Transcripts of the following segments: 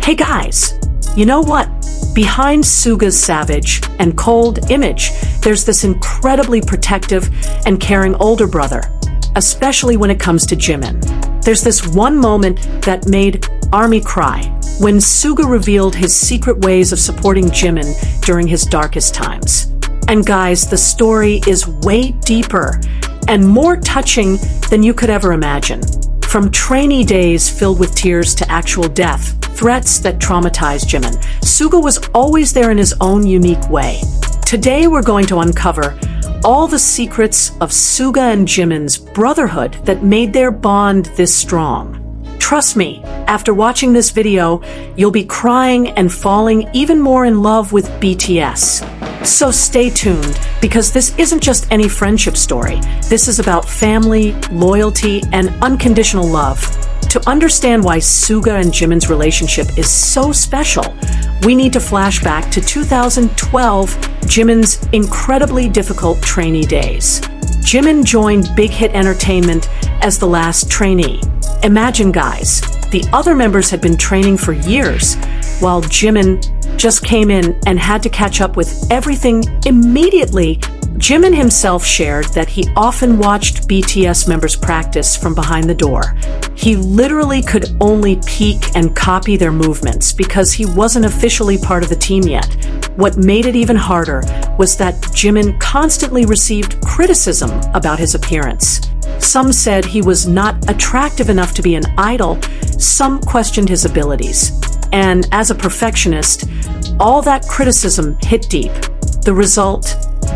Hey guys, you know what? Behind Suga's savage and cold image, there's this incredibly protective and caring older brother, especially when it comes to Jimin. There's this one moment that made ARMY cry, when Suga revealed his secret ways of supporting Jimin during his darkest times. And guys, the story is way deeper and more touching than you could ever imagine. From trainee days filled with tears to actual death, threats that traumatized Jimin, Suga was always there in his own unique way. Today we're going to uncover all the secrets of Suga and Jimin's brotherhood that made their bond this strong. Trust me, after watching this video, you'll be crying and falling even more in love with BTS. So stay tuned, because this isn't just any friendship story. This is about family, loyalty, and unconditional love. To understand why Suga and Jimin's relationship is so special, we need to flash back to 2012, Jimin's incredibly difficult trainee days. Jimin joined Big Hit Entertainment as the last trainee. Imagine, guys, the other members had been training for years, while Jimin just came in and had to catch up with everything immediately. Jimin himself shared that he often watched BTS members practice from behind the door. He literally could only peek and copy their movements because he wasn't officially part of the team yet. What made it even harder was that Jimin constantly received criticism about his appearance. Some said he was not attractive enough to be an idol, some questioned his abilities. And as a perfectionist, all that criticism hit deep. The result?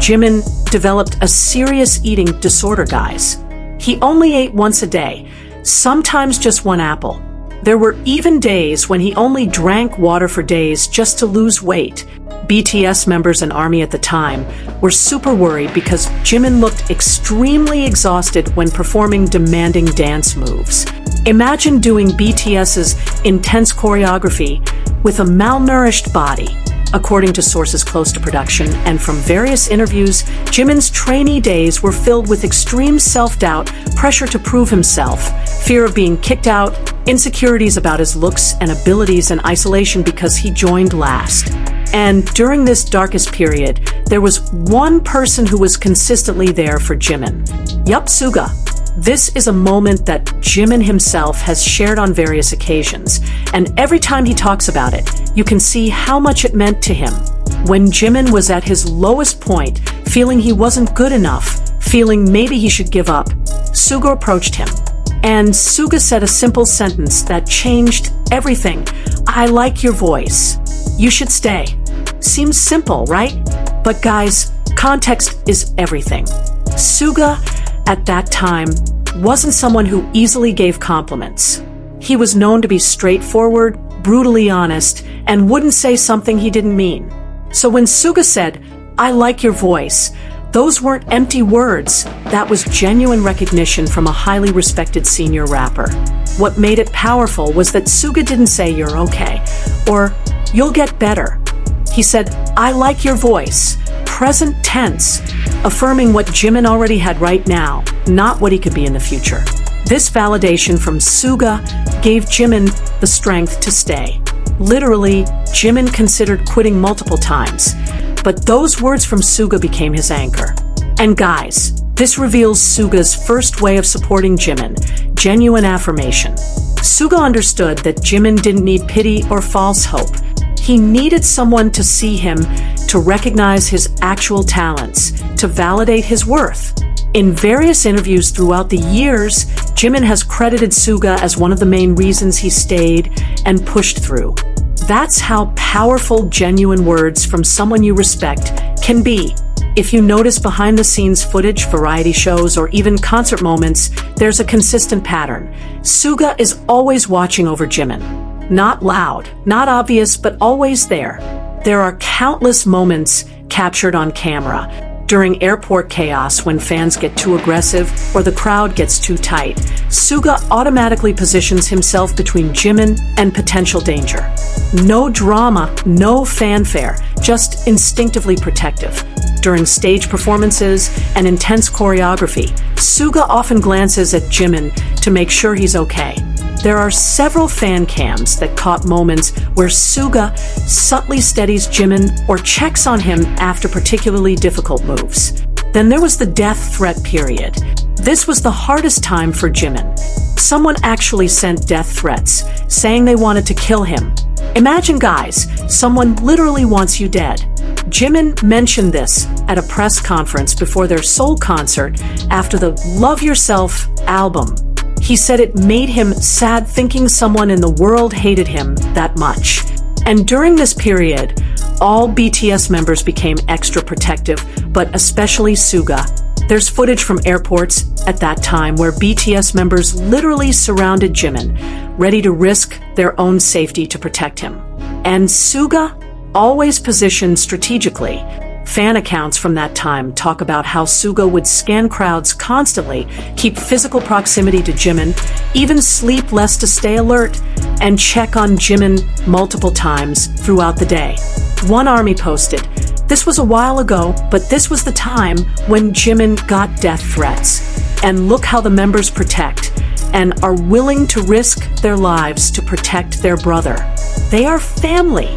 Jimin developed a serious eating disorder, guys. He only ate once a day, sometimes just one apple. There were even days when he only drank water for days just to lose weight. BTS members and ARMY at the time were super worried because Jimin looked extremely exhausted when performing demanding dance moves. Imagine doing BTS's intense choreography with a malnourished body. According to sources close to production and from various interviews, Jimin's trainee days were filled with extreme self-doubt, pressure to prove himself, fear of being kicked out, insecurities about his looks and abilities, and isolation because he joined last. And during this darkest period, there was one person who was consistently there for Jimin. Yup, Suga. This is a moment that Jimin himself has shared on various occasions, and every time he talks about it, you can see how much it meant to him. When Jimin was at his lowest point, feeling he wasn't good enough, feeling maybe he should give up, Suga approached him. And Suga said a simple sentence that changed everything. "I like your voice. You should stay." Seems simple, right? But guys, context is everything. Suga, at that time, wasn't someone who easily gave compliments. He was known to be straightforward, brutally honest, and wouldn't say something he didn't mean. So when Suga said, "I like your voice," those weren't empty words. That was genuine recognition from a highly respected senior rapper. What made it powerful was that Suga didn't say "you're okay" or "you'll get better." He said, "I like your voice," present tense, affirming what Jimin already had right now, not what he could be in the future. This validation from Suga gave Jimin the strength to stay. Literally, Jimin considered quitting multiple times, but those words from Suga became his anchor. And guys, this reveals Suga's first way of supporting Jimin: genuine affirmation. Suga understood that Jimin didn't need pity or false hope. He needed someone to see him, to recognize his actual talents, to validate his worth. In various interviews throughout the years, Jimin has credited Suga as one of the main reasons he stayed and pushed through. That's how powerful genuine words from someone you respect can be. If you notice behind-the-scenes footage, variety shows, or even concert moments, there's a consistent pattern. Suga is always watching over Jimin. Not loud, not obvious, but always there. There are countless moments captured on camera. During airport chaos, when fans get too aggressive or the crowd gets too tight, Suga automatically positions himself between Jimin and potential danger. No drama, no fanfare, just instinctively protective. During stage performances and intense choreography, Suga often glances at Jimin to make sure he's okay. there are several fan cams that caught moments where Suga subtly steadies Jimin or checks on him after particularly difficult moves. Then there was the death threat period. This was the hardest time for Jimin. Someone actually sent death threats, saying they wanted to kill him. Imagine, guys, someone literally wants you dead. Jimin mentioned this at a press conference before their Seoul concert after the Love Yourself album. He said it made him sad thinking someone in the world hated him that much. And during this period, all BTS members became extra protective, but especially Suga. There's footage from airports at that time where BTS members literally surrounded Jimin, ready to risk their own safety to protect him. And Suga, always positioned strategically. Fan accounts from that time talk about how Suga would scan crowds constantly, keep physical proximity to Jimin, even sleep less to stay alert, and check on Jimin multiple times throughout the day. One army posted, "This was a while ago, but this was the time when Jimin got death threats. And look how the members protect and are willing to risk their lives to protect their brother. They are family."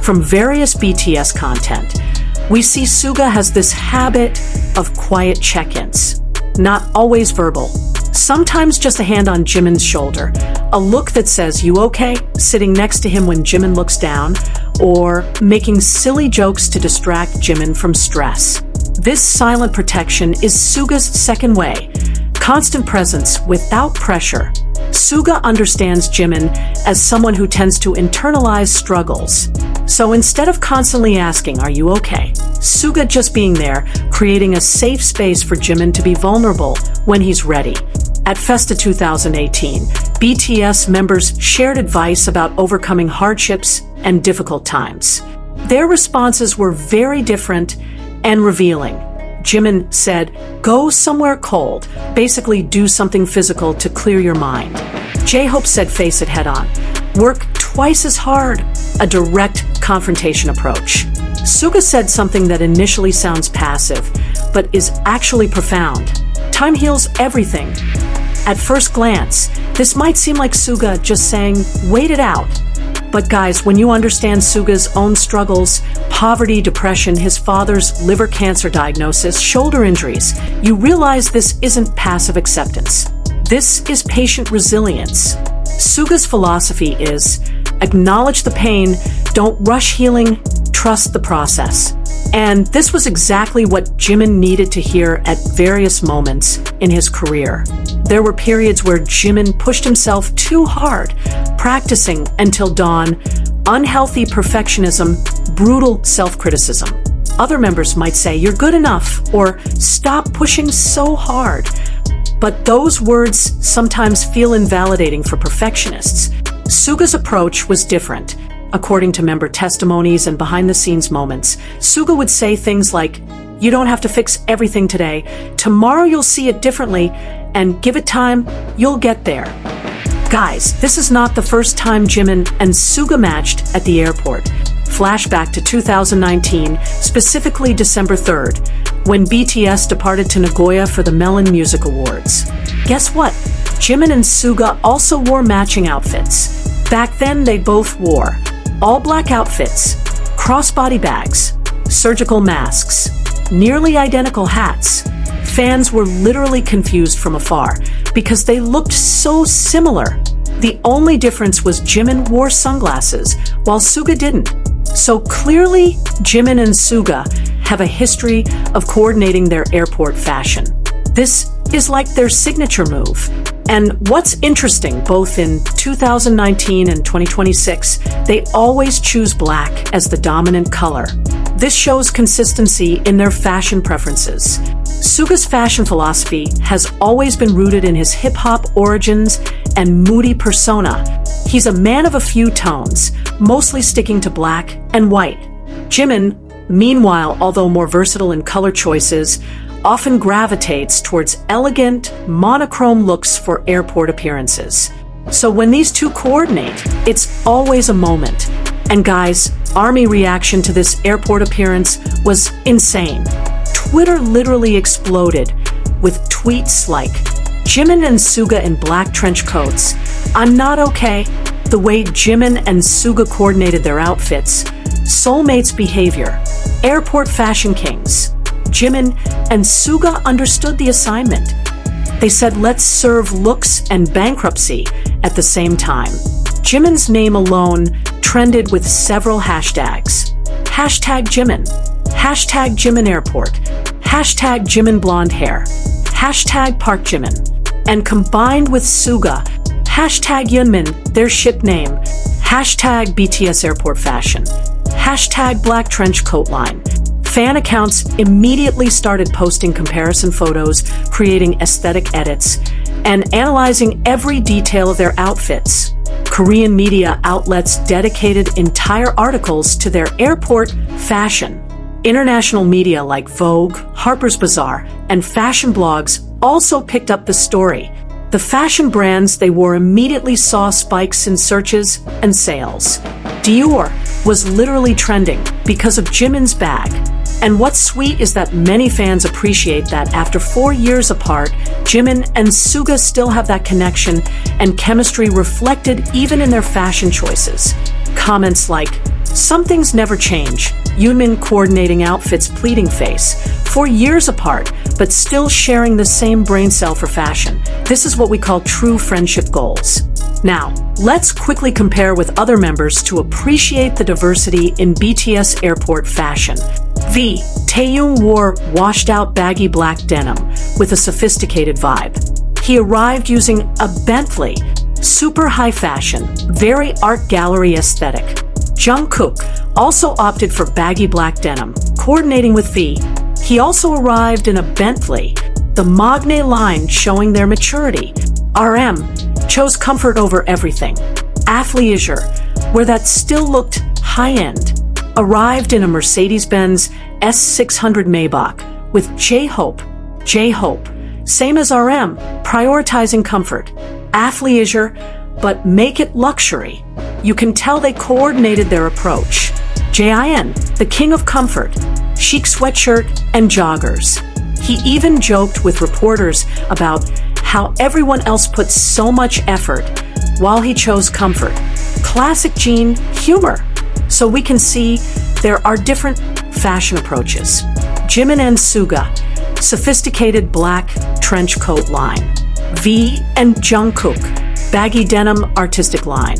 From various BTS content, we see Suga has this habit of quiet check-ins, not always verbal. Sometimes just a hand on Jimin's shoulder, a look that says, "You okay?" sitting next to him when Jimin looks down, or making silly jokes to distract Jimin from stress. This silent protection is Suga's second way, constant presence without pressure. Suga understands Jimin as someone who tends to internalize struggles. So instead of constantly asking, "Are you okay?" Suga just being there, creating a safe space for Jimin to be vulnerable when he's ready. At Festa 2018, BTS members shared advice about overcoming hardships and difficult times. Their responses were very different and revealing. Jimin said, "Go somewhere cold, basically do something physical to clear your mind." Jhobe said, "Face it head on. Work twice as hard," a direct confrontation approach. Suga said something that initially sounds passive, but is actually profound. "Time heals everything." At first glance, this might seem like Suga just saying, "Wait it out." But guys, when you understand Suga's own struggles, poverty, depression, his father's liver cancer diagnosis, shoulder injuries, you realize this isn't passive acceptance. This is patient resilience. Suga's philosophy is, acknowledge the pain, don't rush healing, trust the process. And this was exactly what Jimin needed to hear at various moments in his career. There were periods where Jimin pushed himself too hard, practicing until dawn, unhealthy perfectionism, brutal self-criticism. Other members might say, "You're good enough," or "Stop pushing so hard." But those words sometimes feel invalidating for perfectionists. Suga's approach was different. According to member testimonies and behind-the-scenes moments, Suga would say things like, "You don't have to fix everything today. Tomorrow you'll see it differently, and give it time, you'll get there." Guys, this is not the first time Jimin and Suga matched at the airport. Flashback to 2019, specifically December 3rd, when BTS departed to Nagoya for the Melon Music Awards. Guess what? Jimin and Suga also wore matching outfits. Back then, they both wore all-black outfits, crossbody bags, surgical masks, nearly identical hats. Fans were literally confused from afar because they looked so similar. The only difference was Jimin wore sunglasses while Suga didn't. So clearly, Jimin and Suga have a history of coordinating their airport fashion. This is like their signature move. And what's interesting, both in 2019 and 2026, they always choose black as the dominant color. This shows consistency in their fashion preferences. Suga's fashion philosophy has always been rooted in his hip-hop origins and moody persona. He's a man of a few tones, mostly sticking to black and white. Jimin, meanwhile, although more versatile in color choices, often gravitates towards elegant, monochrome looks for airport appearances. So when these two coordinate, it's always a moment. And guys, ARMY reaction to this airport appearance was insane. Twitter literally exploded with tweets like, "Jimin and Suga in black trench coats, I'm not okay. The way Jimin and Suga coordinated their outfits, soulmates behavior, airport fashion kings. Jimin and Suga understood the assignment. They said, let's serve looks and bankruptcy at the same time. Jimin's name alone trended with several hashtags. Hashtag Jimin, hashtag Jimin Airport, hashtag Jimin Blonde Hair, hashtag Park Jimin. And combined with Suga, hashtag Yeonmin, their ship name, hashtag BTS Airport Fashion, hashtag Black Trench Coat Line. Fan accounts immediately started posting comparison photos, creating aesthetic edits, and analyzing every detail of their outfits. Korean media outlets dedicated entire articles to their airport fashion. International media like Vogue, Harper's Bazaar, and fashion blogs also picked up the story. The fashion brands they wore immediately saw spikes in searches and sales. Dior was literally trending because of Jimin's bag. And what's sweet is that many fans appreciate that after 4 years apart, Jimin and Suga still have that connection and chemistry reflected even in their fashion choices. Comments like, "Some things never change," Yoonmin coordinating outfits pleading face, 4 years apart, but still sharing the same brain cell for fashion. This is what we call true friendship goals. Now, let's quickly compare with other members to appreciate the diversity in BTS airport fashion. V. Taehyung wore washed-out baggy black denim with a sophisticated vibe. He arrived using a Bentley, super high fashion, very art gallery aesthetic. Jungkook also opted for baggy black denim, coordinating with V. He also arrived in a Bentley, the Magne line showing their maturity. RM chose comfort over everything. Athleisure, where that still looked high-end, arrived in a Mercedes-Benz S600 Maybach with jhobe. Jhobe, same as RM, prioritizing comfort. Athleisure, but make it luxury. You can tell they coordinated their approach. Jin, the king of comfort, chic sweatshirt and joggers. He even joked with reporters about how everyone else put so much effort while he chose comfort. Classic Jean humor. So we can see there are different fashion approaches. Jimin and Suga, sophisticated black trench coat line. V and Jungkook, baggy denim artistic line.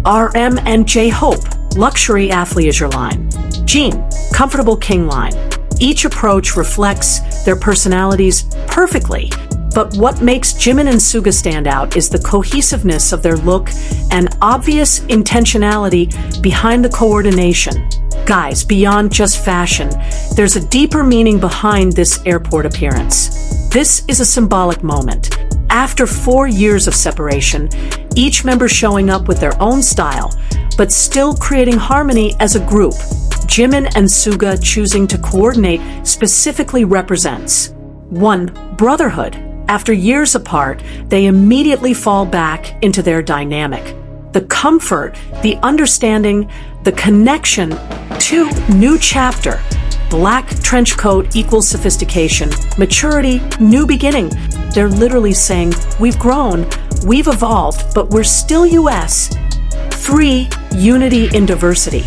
RM and jhobe, luxury athleisure line. Jean, comfortable king line. Each approach reflects their personalities perfectly. But what makes Jimin and Suga stand out is the cohesiveness of their look and obvious intentionality behind the coordination. Guys, beyond just fashion, there's a deeper meaning behind this airport appearance. This is a symbolic moment. After 4 years of separation, each member showing up with their own style, but still creating harmony as a group. Jimin and Suga choosing to coordinate specifically represents 1. Brotherhood. After years apart, they immediately fall back into their dynamic. The comfort, the understanding, the connection. 2. New chapter. Black trench coat equals sophistication, maturity, new beginning. They're literally saying, we've grown, we've evolved, but we're still US. 3. Unity in diversity.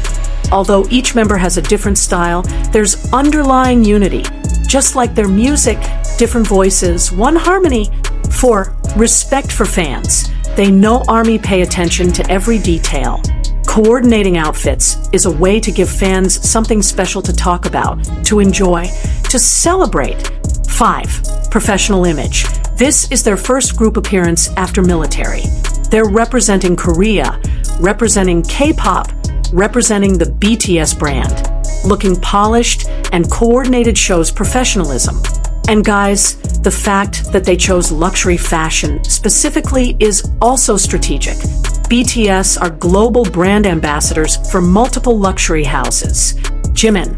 Although each member has a different style, there's underlying unity. Just like their music, different voices, one harmony. 4. Respect for fans. They know ARMY pay attention to every detail. Coordinating outfits is a way to give fans something special to talk about, to enjoy, to celebrate. 5. Professional image. This is their first group appearance after military. They're representing Korea, representing K-pop, representing the BTS brand. Looking polished and coordinated shows professionalism. And guys, the fact that they chose luxury fashion specifically is also strategic. BTS are global brand ambassadors for multiple luxury houses. Jimin,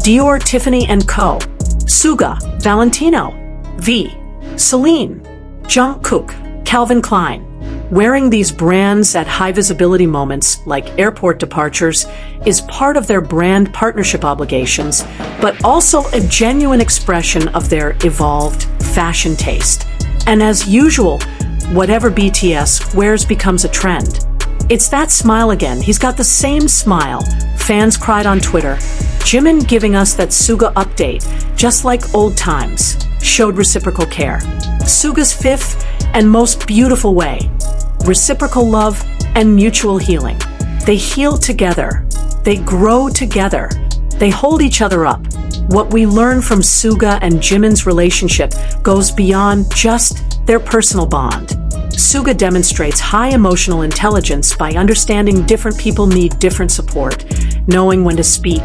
Dior, Tiffany & Co. Suga, Valentino. V, Celine. Jungkook, Calvin Klein. Wearing these brands at high visibility moments like airport departures is part of their brand partnership obligations, but also a genuine expression of their evolved fashion taste. And as usual, whatever BTS wears becomes a trend. It's that smile again. He's got the same smile. Fans cried on Twitter. Jimin giving us that Suga update, just like old times, showed reciprocal care. Suga's fifth and most beautiful way. Reciprocal love and mutual healing. They heal together. They grow together. They hold each other up. What we learn from Suga and Jimin's relationship goes beyond just their personal bond. Suga demonstrates high emotional intelligence by understanding different people need different support, knowing when to speak,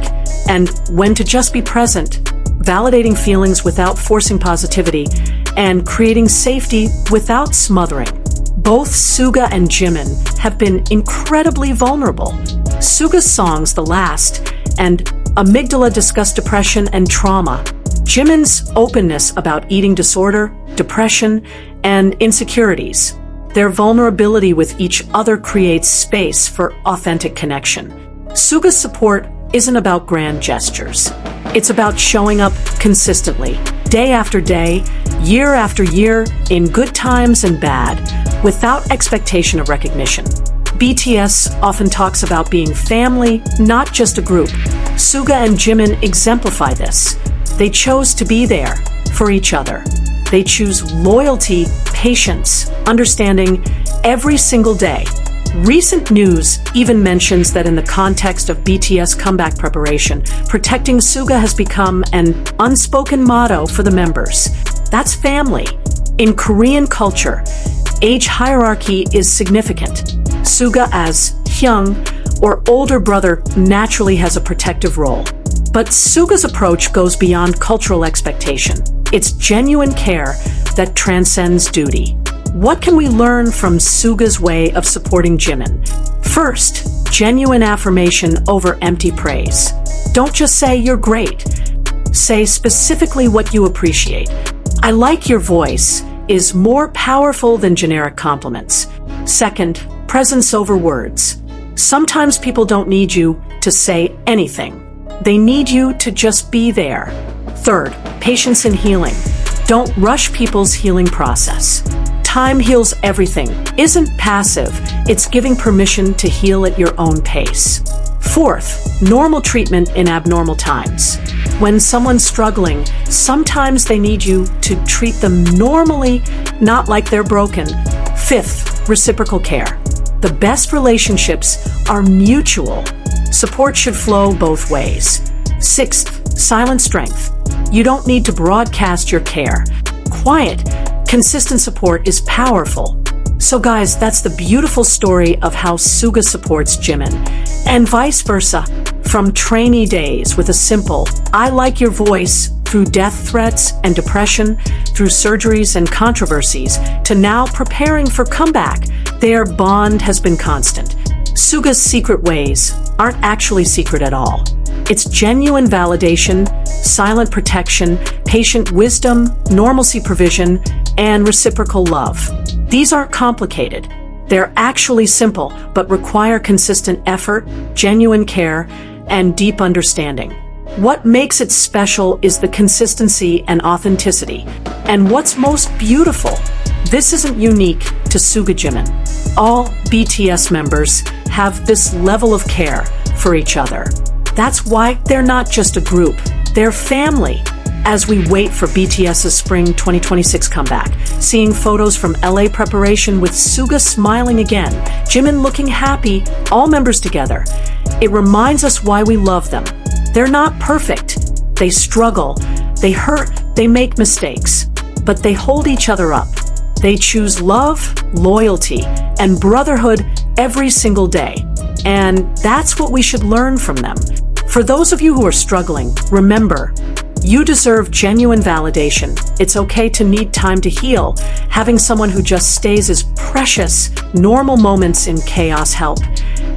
and when to just be present, validating feelings without forcing positivity, and creating safety without smothering. Both Suga and Jimin have been incredibly vulnerable. Suga's songs, The Last, and Amygdala discuss depression and trauma. Jimin's openness about eating disorder, depression, and insecurities. Their vulnerability with each other creates space for authentic connection. Suga's support isn't about grand gestures. It's about showing up consistently, day after day, year after year, in good times and bad, without expectation of recognition. BTS often talks about being family, not just a group. Suga and Jimin exemplify this. They chose to be there for each other. They choose loyalty, patience, understanding every single day. Recent news even mentions that in the context of BTS comeback preparation, protecting Suga has become an unspoken motto for the members. That's family. In Korean culture, age hierarchy is significant. Suga as Hyung, or older brother, naturally has a protective role. But Suga's approach goes beyond cultural expectation. It's genuine care that transcends duty. What can we learn from Suga's way of supporting Jimin? First, genuine affirmation over empty praise. Don't just say you're great. Say specifically what you appreciate. I like your voice is more powerful than generic compliments. Second, presence over words. Sometimes people don't need you to say anything. They need you to just be there. Third, patience and healing. Don't rush people's healing process. Time heals everything. Isn't passive. It's giving permission to heal at your own pace. Fourth, normal treatment in abnormal times. When someone's struggling, sometimes they need you to treat them normally, not like they're broken. Fifth, reciprocal care. The best relationships are mutual. Support should flow both ways. Sixth, silent strength. You don't need to broadcast your care. Quiet, consistent support is powerful. So guys, that's the beautiful story of how Suga supports Jimin, and vice versa. From trainee days with a simple, I like your voice, through death threats and depression, through surgeries and controversies, to now preparing for comeback, their bond has been constant. Suga's secret ways aren't actually secret at all. It's genuine validation, silent protection, patient wisdom, normalcy provision, and reciprocal love. These aren't complicated. They're actually simple, but require consistent effort, genuine care, and deep understanding. What makes it special is the consistency and authenticity. And what's most beautiful, this isn't unique to Suga Jimin. All BTS members have this level of care for each other. That's why they're not just a group, they're family. As we wait for BTS's spring 2026 comeback, seeing photos from LA preparation with Suga smiling again, Jimin looking happy, all members together, it reminds us why we love them. They're not perfect. They struggle, they hurt, they make mistakes, but they hold each other up. They choose love, loyalty, and brotherhood every single day. And that's what we should learn from them. For those of you who are struggling, remember, you deserve genuine validation. It's okay to need time to heal. Having someone who just stays is precious. Normal moments in chaos help,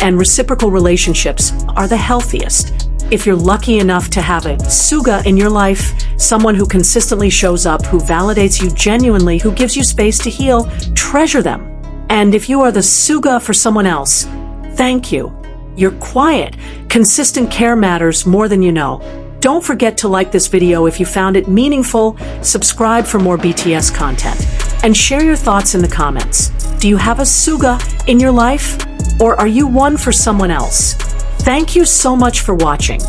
and reciprocal relationships are the healthiest. If you're lucky enough to have a Suga in your life, someone who consistently shows up, who validates you genuinely, who gives you space to heal, treasure them. And if you are the Suga for someone else, thank you. Your quiet, consistent care matters more than you know. Don't forget to like this video if you found it meaningful, subscribe for more BTS content. and share your thoughts in the comments. Do you have a Suga in your life? Or are you one for someone else? Thank you so much for watching.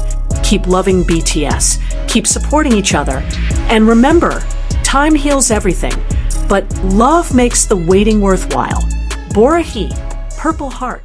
Keep loving BTS, keep supporting each other, and remember, time heals everything, but love makes the waiting worthwhile. Borahi, Purple Heart.